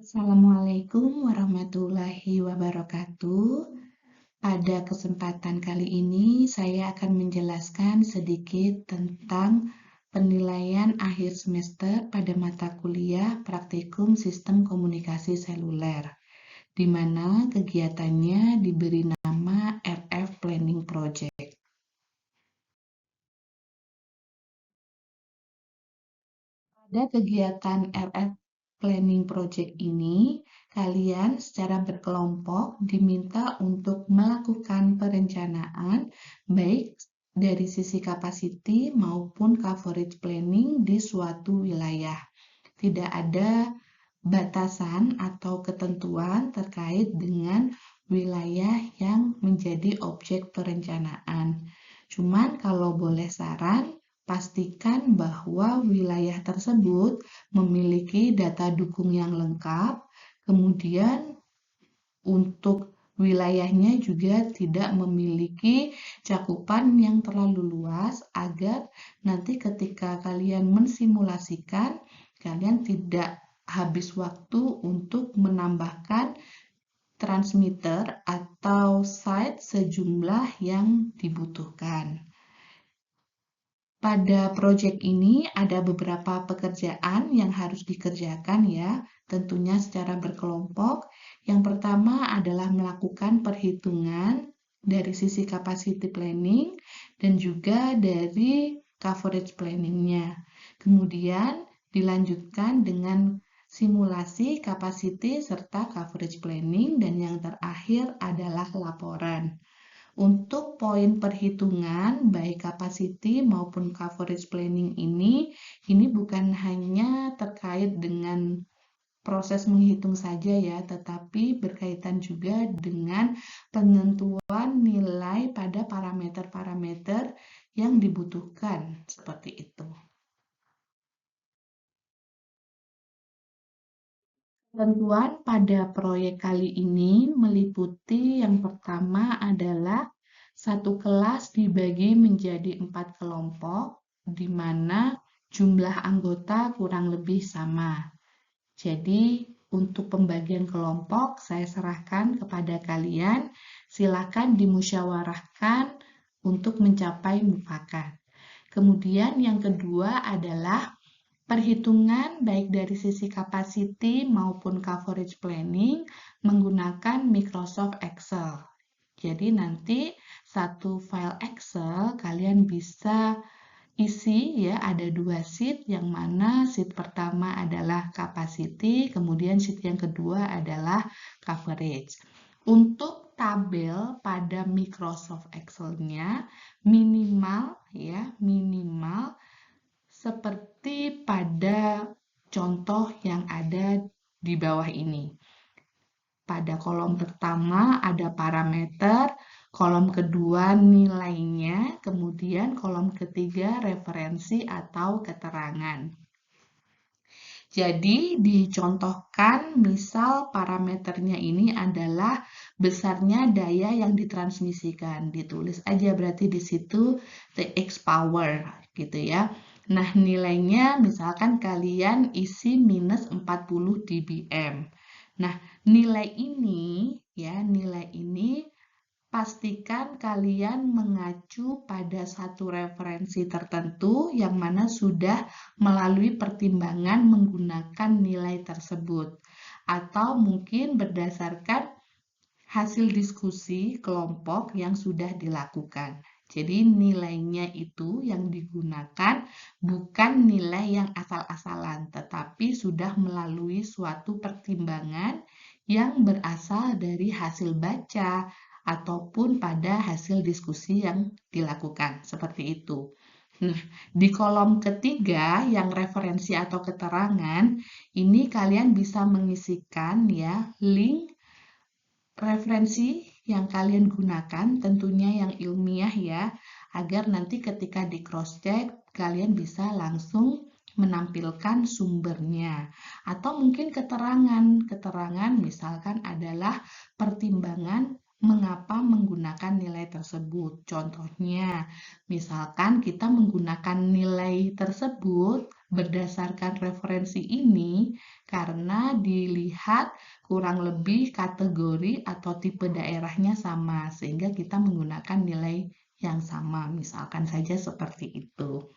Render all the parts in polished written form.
Assalamualaikum warahmatullahi wabarakatuh. Pada kesempatan kali ini, saya akan menjelaskan sedikit tentang penilaian akhir semester pada mata kuliah Praktikum Sistem Komunikasi Seluler, di mana kegiatannya diberi nama RF Planning Project. Pada kegiatan RF Planning Project ini, kalian secara berkelompok diminta untuk melakukan perencanaan baik dari sisi capacity maupun coverage planning di suatu wilayah. Tidak ada batasan atau ketentuan terkait dengan wilayah yang menjadi objek perencanaan. Cuman kalau boleh saran, pastikan bahwa wilayah tersebut memiliki data dukung yang lengkap, kemudian untuk wilayahnya juga tidak memiliki cakupan yang terlalu luas agar nanti ketika kalian mensimulasikan, kalian tidak habis waktu untuk menambahkan transmitter atau site sejumlah yang dibutuhkan. Pada proyek ini ada beberapa pekerjaan yang harus dikerjakan ya, tentunya secara berkelompok. Yang pertama adalah melakukan perhitungan dari sisi capacity planning dan juga dari coverage planning-nya. Kemudian dilanjutkan dengan simulasi capacity serta coverage planning dan yang terakhir adalah laporan. Untuk poin perhitungan, baik capacity maupun coverage planning ini bukan hanya terkait dengan proses menghitung saja ya, tetapi berkaitan juga dengan penentuan nilai pada parameter-parameter yang dibutuhkan, seperti itu. Ketentuan pada proyek kali ini meliputi yang pertama adalah satu kelas dibagi menjadi 4 kelompok, di mana jumlah anggota kurang lebih sama. Jadi, untuk pembagian kelompok, saya serahkan kepada kalian. Silakan dimusyawarahkan untuk mencapai mufakat. Kemudian yang kedua adalah perhitungan baik dari sisi capacity maupun coverage planning menggunakan Microsoft Excel. Jadi nanti satu file Excel kalian bisa isi ya, ada 2 sheet, yang mana sheet pertama adalah capacity, kemudian sheet yang kedua adalah coverage. Untuk tabel pada Microsoft Excel-nya minimal seperti pada contoh yang ada di bawah ini. Pada kolom pertama ada parameter, kolom kedua nilainya, kemudian kolom ketiga referensi atau keterangan. Jadi dicontohkan misal parameternya ini adalah besarnya daya yang ditransmisikan. Ditulis aja berarti di situ Tx power gitu ya. Nah, nilainya misalkan kalian isi minus 40 dBm. Nah, nilai ini pastikan kalian mengacu pada satu referensi tertentu yang mana sudah melalui pertimbangan menggunakan nilai tersebut. Atau mungkin berdasarkan hasil diskusi kelompok yang sudah dilakukan. Jadi nilainya itu yang digunakan bukan nilai yang asal-asalan, tetapi sudah melalui suatu pertimbangan yang berasal dari hasil baca ataupun pada hasil diskusi yang dilakukan. Seperti itu. Nah, di kolom ketiga yang referensi atau keterangan, ini kalian bisa mengisikan ya link referensi yang kalian gunakan, tentunya yang ilmiah ya, agar nanti ketika di cross-check, kalian bisa langsung menampilkan sumbernya. Atau mungkin keterangan misalkan adalah pertimbangan mengapa menggunakan nilai tersebut. Contohnya, misalkan kita menggunakan nilai tersebut berdasarkan referensi ini karena dilihat kurang lebih kategori atau tipe daerahnya sama, sehingga kita menggunakan nilai yang sama, misalkan saja seperti itu.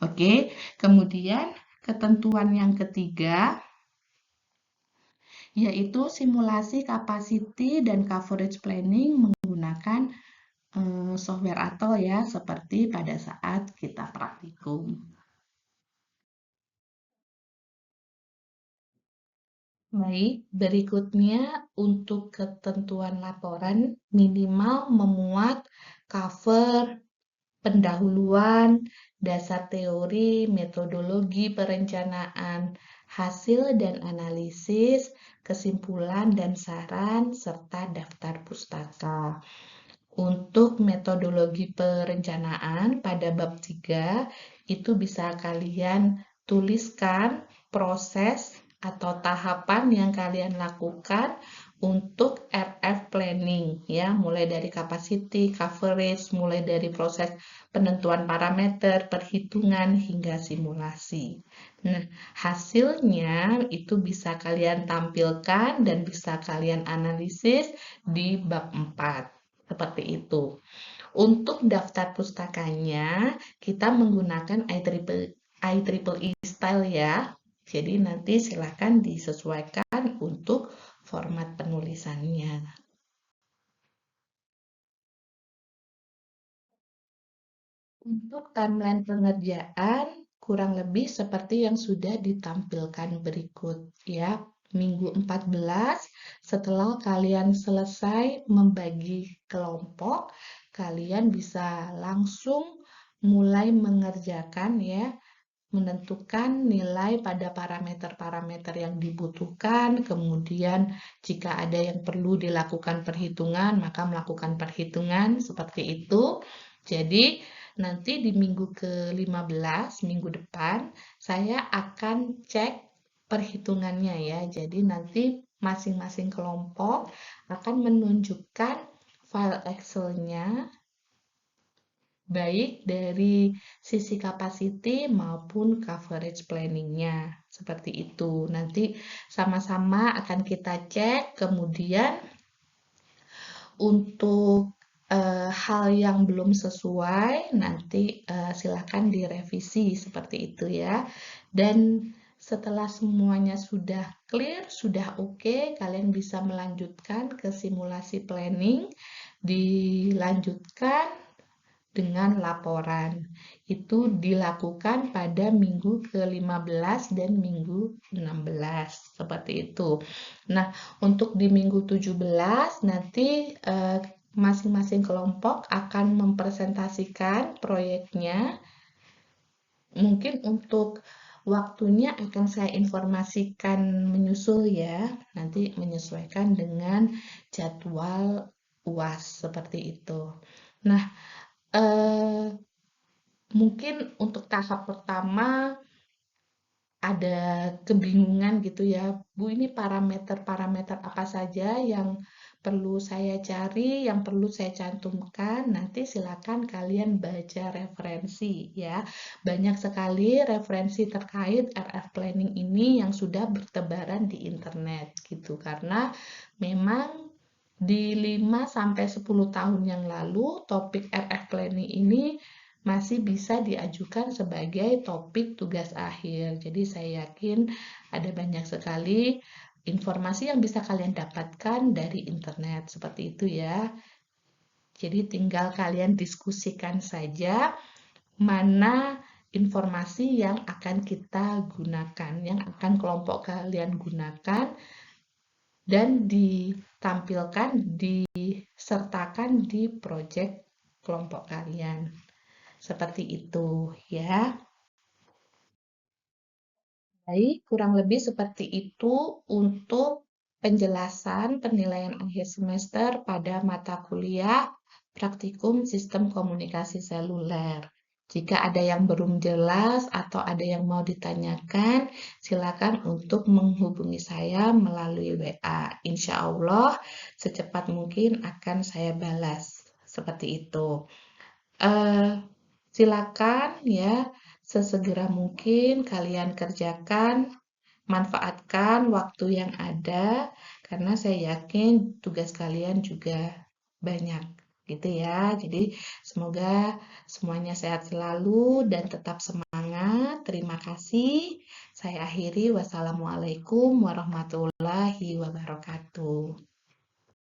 Oke, kemudian ketentuan yang ketiga, yaitu simulasi capacity dan coverage planning menggunakan software atol ya, seperti pada saat kita praktikum. Baik, berikutnya untuk ketentuan laporan minimal memuat cover, pendahuluan, dasar teori, metodologi perencanaan, hasil dan analisis, kesimpulan dan saran, serta daftar pustaka. Untuk metodologi perencanaan pada bab 3, itu bisa kalian tuliskan proses atau tahapan yang kalian lakukan untuk RF planning ya, mulai dari capacity, coverage, mulai dari proses penentuan parameter, perhitungan hingga simulasi. Nah, hasilnya itu bisa kalian tampilkan dan bisa kalian analisis di bab 4. Seperti itu. Untuk daftar pustakanya, kita menggunakan IEEE style ya. Jadi nanti silakan disesuaikan untuk format penulisannya. Untuk timeline pengerjaan, kurang lebih seperti yang sudah ditampilkan berikut ya. Minggu 14, setelah kalian selesai membagi kelompok, kalian bisa langsung mulai mengerjakan ya, menentukan nilai pada parameter-parameter yang dibutuhkan, kemudian jika ada yang perlu dilakukan perhitungan, maka melakukan perhitungan seperti itu. Jadi, nanti di minggu ke-15, minggu depan, saya akan cek perhitungannya ya. Jadi, nanti masing-masing kelompok akan menunjukkan file Excel-nya baik dari sisi capacity maupun coverage planning-nya. Seperti itu. Nanti sama-sama akan kita cek, kemudian untuk hal yang belum sesuai, nanti silakan direvisi seperti itu ya. Dan setelah semuanya sudah clear, sudah oke, kalian bisa melanjutkan ke simulasi planning, dilanjutkan dengan laporan. Itu dilakukan pada minggu ke-15 dan minggu 16. Seperti itu. Nah, untuk di minggu 17 nanti masing-masing kelompok akan mempresentasikan proyeknya. Mungkin untuk waktunya akan saya informasikan menyusul ya. Nanti menyesuaikan dengan jadwal UAS seperti itu. Nah, mungkin untuk tahap pertama ada kebingungan gitu ya, Bu, ini parameter-parameter apa saja yang perlu saya cari, yang perlu saya cantumkan. Nanti silakan kalian baca referensi ya. Banyak sekali referensi terkait RF planning ini yang sudah bertebaran di internet gitu. Karena memang di 5-10 tahun yang lalu topik RF planning ini masih bisa diajukan sebagai topik tugas akhir. Jadi saya yakin ada banyak sekali informasi yang bisa kalian dapatkan dari internet. Seperti itu ya. Jadi tinggal kalian diskusikan saja mana informasi yang akan kita gunakan, yang akan kelompok kalian gunakan, dan ditampilkan, disertakan di proyek kelompok kalian. Seperti itu ya. Baik, kurang lebih seperti itu untuk penjelasan penilaian akhir semester pada mata kuliah Praktikum Sistem Komunikasi Seluler. Jika ada yang belum jelas atau ada yang mau ditanyakan, silakan untuk menghubungi saya melalui WA. Insya Allah secepat mungkin akan saya balas. Seperti itu. Silakan ya sesegera mungkin kalian kerjakan, manfaatkan waktu yang ada, karena saya yakin tugas kalian juga banyak, gitu ya. Jadi semoga semuanya sehat selalu dan tetap semangat. Terima kasih. Saya akhiri. Wassalamualaikum warahmatullahi wabarakatuh.